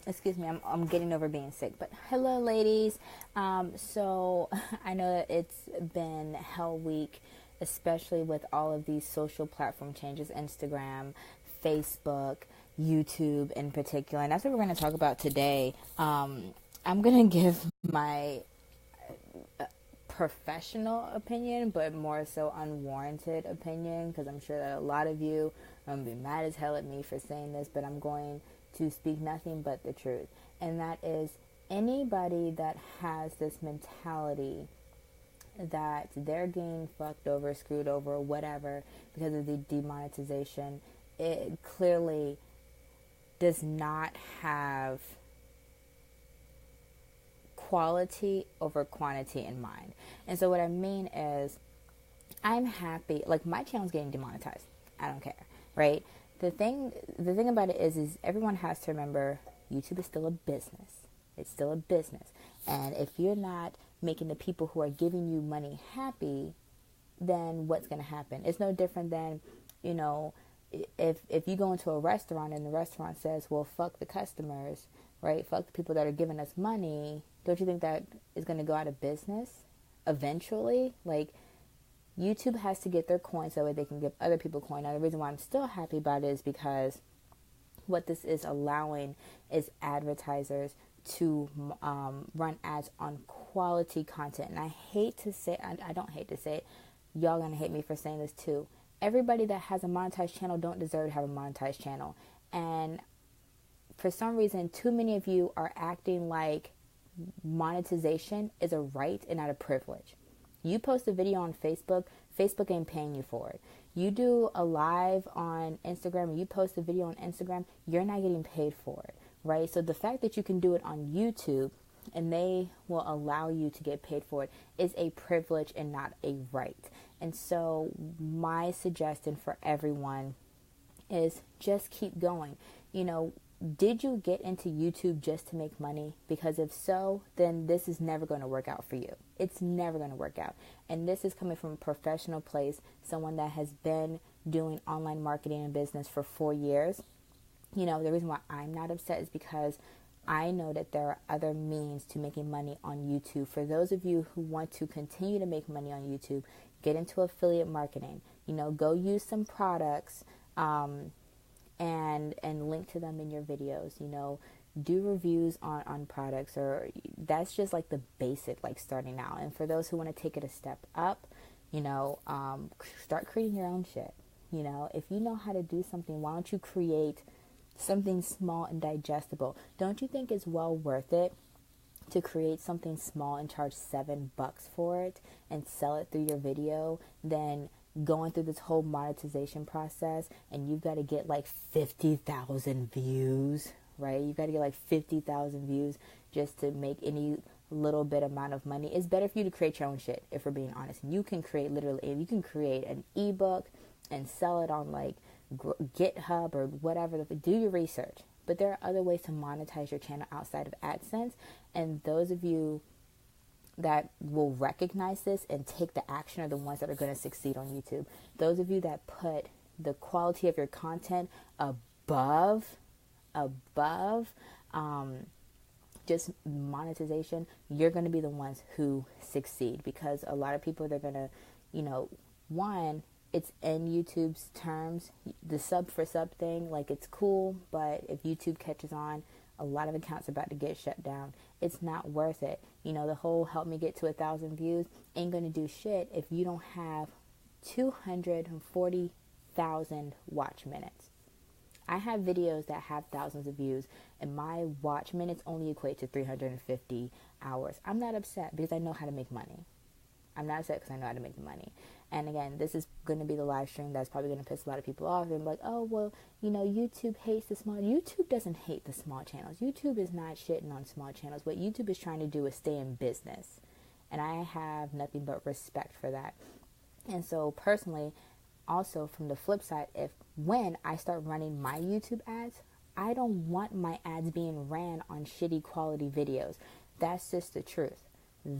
Excuse me, I'm getting over being sick. But hello, ladies. So I know that it's been hell week, especially with all of these social platform changes, Instagram, Facebook, YouTube in particular. And that's what we're going to talk about today. I'm going to give my professional opinion, but more so unwarranted opinion, because I'm sure that a lot of you are going to be mad as hell at me for saying this, but I'm going to speak nothing but the truth. And that is, anybody that has this mentality that they're getting fucked over, screwed over, whatever, because of the demonetization, it clearly does not have quality over quantity in mind. And so what I mean is, I'm happy, like, my channel's getting demonetized. I don't care, right? The thing about it is everyone has to remember, YouTube is still a business. It's still a business. And if you're not making the people who are giving you money happy, then what's going to happen? It's no different than, if you go into a restaurant and the restaurant says, well, fuck the customers, right? Fuck the people that are giving us money. Don't you think that is going to go out of business eventually? Like, YouTube has to get their coins so that they can give other people coin. Now, the reason why I'm still happy about it is because what this is allowing is advertisers to run ads on quality content. And I hate to say, I don't hate to say it, y'all gonna hate me for saying this too. Everybody that has a monetized channel don't deserve to have a monetized channel. And for some reason, too many of you are acting like monetization is a right and not a privilege. You post a video on Facebook, Facebook ain't paying you for it. You do a live on Instagram, or you post a video on Instagram, you're not getting paid for it, right? So the fact that you can do it on YouTube and they will allow you to get paid for it is a privilege and not a right. And so my suggestion for everyone is just keep going. Did you get into YouTube just to make money? Because if so, then this is never going to work out for you. It's never going to work out. And this is coming from a professional place, someone that has been doing online marketing and business for 4 years. The reason why I'm not upset is because I know that there are other means to making money on YouTube. For those of you who want to continue to make money on YouTube, get into affiliate marketing. Go use some products, and link to them in your videos. Do reviews on products, or that's just like the basic, like starting out. And for those who want to take it a step up, start creating your own shit. If you know how to do something, why don't you create something small and digestible? Don't you think it's well worth it to create something small and charge $7 for it and sell it through your video, then going through this whole monetization process and you've got to get like 50,000 views, right? You've got to get like 50,000 views just to make any little bit amount of money. It's better for you to create your own shit, if we're being honest. You can create you can create an ebook and sell it on like GitHub or whatever. Do your research. But there are other ways to monetize your channel outside of AdSense. And those of you that will recognize this and take the action are the ones that are going to succeed on YouTube. Those of you that put the quality of your content above just monetization, you're going to be the ones who succeed, because a lot of people, they're going to, one, it's in YouTube's terms, the sub for sub thing, like, it's cool, but if YouTube catches on, a lot of accounts are about to get shut down. It's not worth it. The whole help me get to 1,000 views ain't going to do shit if you don't have 240,000 watch minutes. I have videos that have thousands of views, and my watch minutes only equate to 350 hours. I'm not upset because I know how to make money. I'm not upset because I know how to make money. And again, this is going to be the live stream that's probably going to piss a lot of people off. They're like, oh, well, YouTube hates the small. YouTube doesn't hate the small channels. YouTube is not shitting on small channels. What YouTube is trying to do is stay in business. And I have nothing but respect for that. And so personally, also from the flip side, when I start running my YouTube ads, I don't want my ads being ran on shitty quality videos. That's just the truth.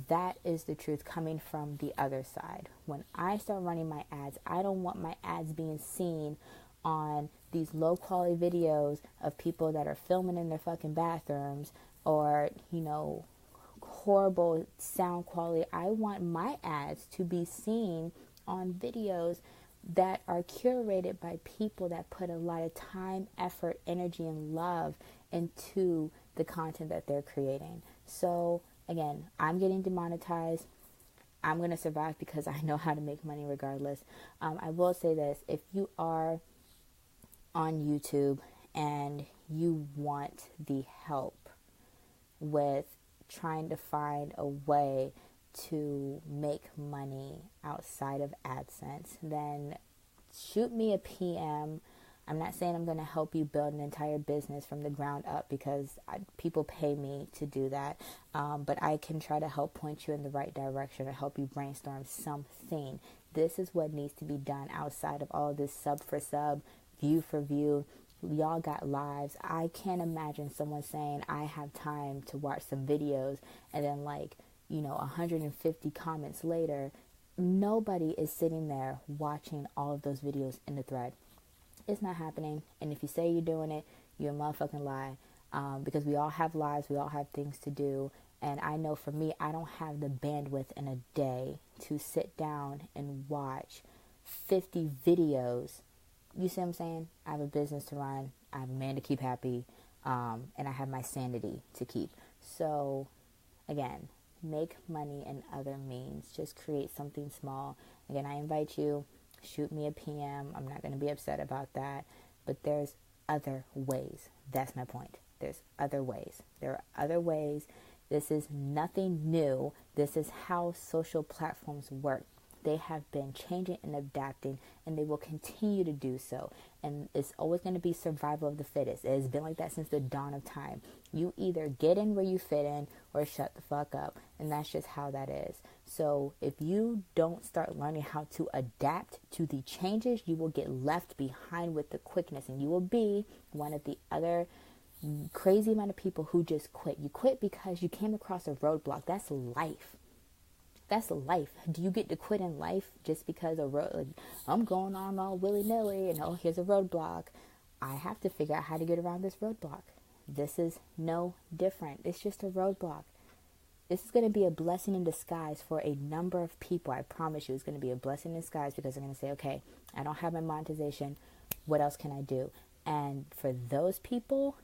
That is the truth coming from the other side. When I start running my ads, I don't want my ads being seen on these low quality videos of people that are filming in their fucking bathrooms, or, horrible sound quality. I want my ads to be seen on videos that are curated by people that put a lot of time, effort, energy, and love into the content that they're creating. So again, I'm getting demonetized. I'm going to survive because I know how to make money regardless. I will say this: if you are on YouTube and you want the help with trying to find a way to make money outside of AdSense, then shoot me a PM. I'm not saying I'm going to help you build an entire business from the ground up, because people pay me to do that. But I can try to help point you in the right direction or help you brainstorm something. This is what needs to be done outside of all of this sub for sub, view for view. Y'all got lives. I can't imagine someone saying, I have time to watch some videos, and then 150 comments later, nobody is sitting there watching all of those videos in the thread. It's not happening. And if you say you're doing it, you're a motherfucking lie. Because we all have lives, we all have things to do. And I know for me, I don't have the bandwidth in a day to sit down and watch 50 videos. You see what I'm saying? I have a business to run. I have a man to keep happy. And I have my sanity to keep. So, again, make money in other means. Just create something small. Again, I invite you. Shoot me a PM. I'm not going to be upset about that. But there's other ways. That's my point. There's other ways. There are other ways. This is nothing new. This is how social platforms work. They have been changing and adapting, and they will continue to do so. And it's always going to be survival of the fittest. It has been like that since the dawn of time. You either get in where you fit in or shut the fuck up. And that's just how that is. So if you don't start learning how to adapt to the changes, you will get left behind with the quickness, and you will be one of the other crazy amount of people who just quit. You quit because you came across a roadblock. That's life. That's life. Do you get to quit in life just because I'm going on all willy-nilly and here's a roadblock? I have to figure out how to get around this roadblock. This is no different. It's just a roadblock. This is going to be a blessing in disguise for a number of people. I promise you, it's going to be a blessing in disguise, because they're going to say, okay, I don't have my monetization. What else can I do? And for those people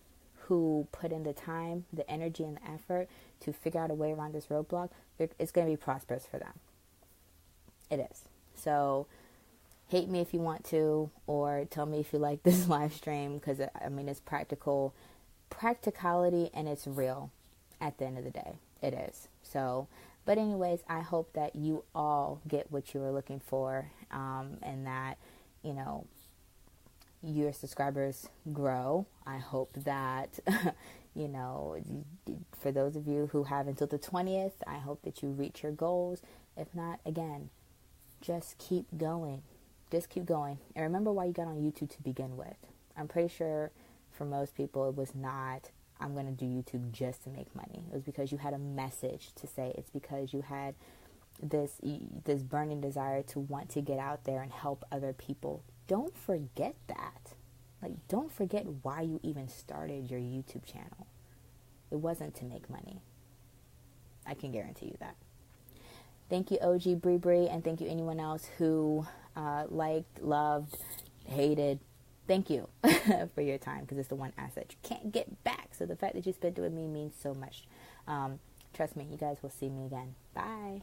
who put in the time, the energy, and the effort to figure out a way around this roadblock, it's going to be prosperous for them. It is. So hate me if you want to, or tell me if you like this live stream, because it's practicality, and it's real at the end of the day. It is. So, but anyways, I hope that you all get what you are looking for, and that, your subscribers grow. I hope that, for those of you who have until the 20th, I hope that you reach your goals. If not, again, just keep going. Just keep going. And remember why you got on YouTube to begin with. I'm pretty sure for most people it was not, I'm going to do YouTube just to make money. It was because you had a message to say. It's because you had this burning desire to want to get out there and help other people. Don't forget that. Don't forget why you even started your YouTube channel. It wasn't to make money. I can guarantee you that. Thank you, OG Bree Bree, and thank you anyone else who liked, loved, hated. Thank you for your time, because it's the one asset you can't get back. So the fact that you spent it with me means so much. Trust me, you guys will see me again. Bye.